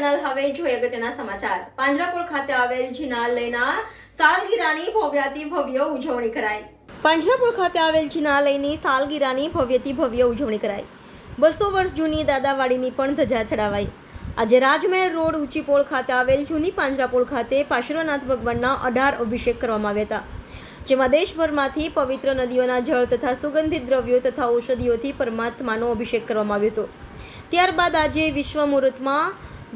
Channel હવે જોઈએ અગત્યના સમાચાર। પાંજરાપોળ ખાતે આવેલ જિનાલયના સાલગીરાની ભવ્યાતિ ભવ્ય ઉજવણી કરાઈ। પાંજરાપોળ ખાતે આવેલ જિનાલયની સાલગીરાની ભવ્યથી ભવ્ય ઉજવણી કરાઈ। 200 વર્ષ જૂની દાદાવાડીની પણ ધજા ચડાવાઈ। આજે રાજમહેલ રોડ ઊંચીપોળ ખાતે આવેલ જૂની પાંજરાપોળ ખાતે પાર્શ્વનાથ ભગવાનના 18 અભિષેક કરવામાં આવ્યા હતા, જેમાં દેશભરમાંથી પવિત્ર નદીઓના જળ તથા સુગંધિત દ્રવ્યો તથા ઔષધિઓથી પરમાત્માનો અભિષેક કરવામાં આવ્યો હતો। ત્યારબાદ આજે વિશ્વ મુહૂર્તમાં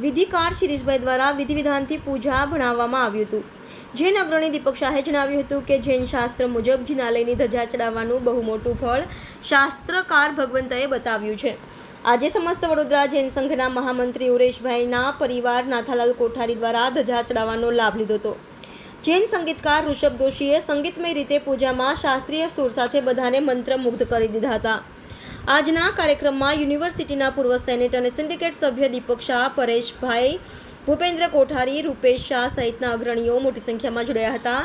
વિધિકાર શિરીષભાઈ દ્વારા વિધિ વિધાનથી પૂજા ભણાવવામાં આવ્યું હતું। જૈન અગ્રણી દીપક શાહે જણાવ્યું હતું કે જૈન શાસ્ત્ર મુજબ જિનાલયની ધજા ચડાવવાનું બહુ મોટું ફળ શાસ્ત્રકાર ભગવંતએ બતાવ્યું છે। આજે સમસ્ત વડોદરા જૈન સંઘના મહામંત્રી ઉરેશભાઈના પરિવાર નાથાલાલ કોઠારી દ્વારા ધજા ચડાવવાનો લાભ લીધો હતો। જૈન સંગીતકાર ઋષભ દોશીએ સંગીતમય રીતે પૂજામાં શાસ્ત્રીય સુર સાથે બધાને મંત્રમુગ્ધ કરી દીધા હતા। આજના કાર્યક્રમમાં યુનિવર્સિટીના પૂર્વ સેનેટ અને સિન્ડિકેટ સભ્ય દીપક શાહ, પરેશભાઈ, ભૂપેન્દ્ર કોઠારી, રૂપેશ શાહ સહિતના અગ્રણીઓ મોટી સંખ્યામાં જોડાયા હતા।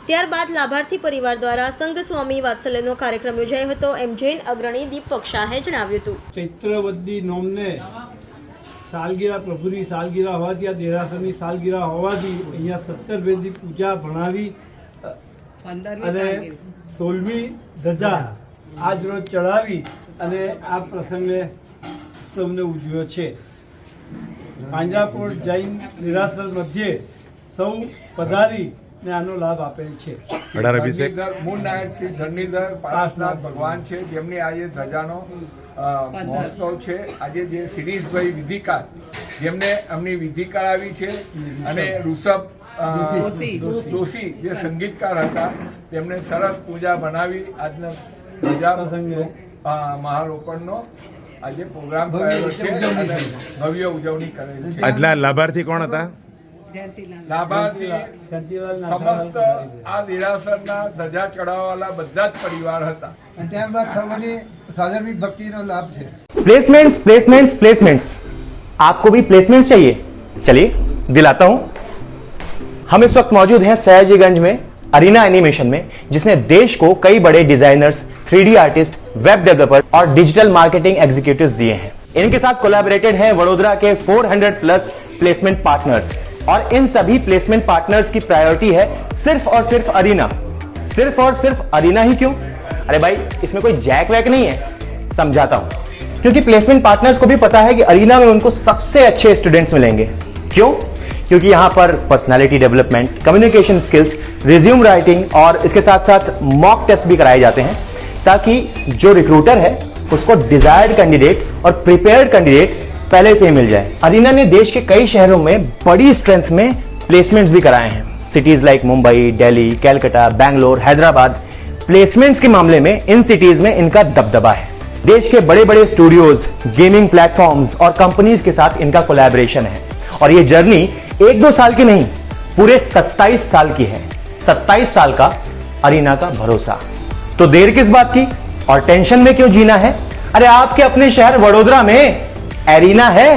ત્યારબાદ લાભાર્થી પરિવાર દ્વારા સંઘ સ્વામી વાત્સલ્યનો કાર્યક્રમ યોજાયો હતો, એમ જૈન અગ્રણી દીપક શાહે જણાવ્યું હતું। ચૈત્રવદી નોમને સાલગીરા પ્રભુની સાલગીરા હોવાથી આ દેરાસરની સાલગીરા હોવાથી અહીંયા 17 ભેદી પૂજા ભણાવી અને 16મી ધજા આજ રોજ ચડાવી અને આ પ્રસંગે સૌને ઉજવ્યો છે। પાંજરાપોળ જૈન નિરાસર મધ્યે સૌ પધારી ને આનો લાભ આપેલ છે। મૂળ નાયક શ્રી ધરણીધર પારસનાથ ભગવાન છે, જેમની આજે ધજાનો મહોત્સવ છે। આજે જે શિરીષભાઈ વિધિકાર, જેમને એમની વિધિ કરાવી છે, અને ઋષભ જોશી જે સંગીતકાર હતા, તેમને સરસ પૂજા બનાવી આજના ધજા પ્રસંગે મહારોપણનો આજે પ્રોગ્રામ કરેલો છે અને ભવ્ય ઉજવણી કરેલી છે। આજના લાભાર્થી કોણ હતા? લાભાર્થી સમસ્ત આ દેરાસરના ધજા ચડાવવાલા બધા જ પરિવાર હતા। ત્યારબાદ સૌની સાધર્મિક ભક્તિનો લાભ છે। प्लेसमेंट्स प्लेसमेंट्स प्लेसमेंट्स आपको भी प्लेसमेंट्स चाहिए? चलिए दिलाता हूं। हम इस वक्त मौजूद हैं सयाजीगंज में अरीना एनिमेशन में, जिसने देश को कई बड़े designers, 3D artist, web developer और डिजिटल मार्केटिंग एग्जीक्यूटिव्स दिए हैं। इनके साथ कोलैबोरेटेड हैं वडोदरा के 400 प्लस प्लेसमेंट पार्टनर्स, और इन सभी प्लेसमेंट पार्टनर्स की प्रायोरिटी है सिर्फ और सिर्फ अरीना। सिर्फ और सिर्फ अरीना ही क्यों? अरे भाई, इसमें कोई जैक वैक नहीं है, समझाता हूं। क्योंकि प्लेसमेंट पार्टनर्स को भी पता है कि अरीना में उनको सबसे अच्छे स्टूडेंट्स मिलेंगे। क्यों? क्योंकि यहां पर personality development, communication skills, resume writing और इसके साथ साथ मॉक टेस्ट भी कराए जाते हैं, ताकि जो रिक्रूटर है उसको डिजायर्ड कैंडिडेट और प्रिपेयर्ड कैंडिडेट पहले से ही मिल जाए। अरीना ने देश के कई शहरों में बड़ी स्ट्रेंथ में प्लेसमेंट्स भी कराए हैं। Cities like Mumbai, Delhi, Calcutta, Bangalore, Hyderabad. Placements के मामले में इन सिटीज में इनका दबदबा है। देश के बड़े बड़े स्टूडियोज, गेमिंग प्लेटफॉर्म्स और कंपनीज के साथ इनका कोलैबोरेशन है, और ये जर्नी 1-2 साल की नहीं, पूरे 27 साल की है। 27 साल का अरीना का भरोसा। तो देर किस बात की और टेंशन में क्यों जीना है? अरे आपके अपने शहर वडोदरा में एरीना है।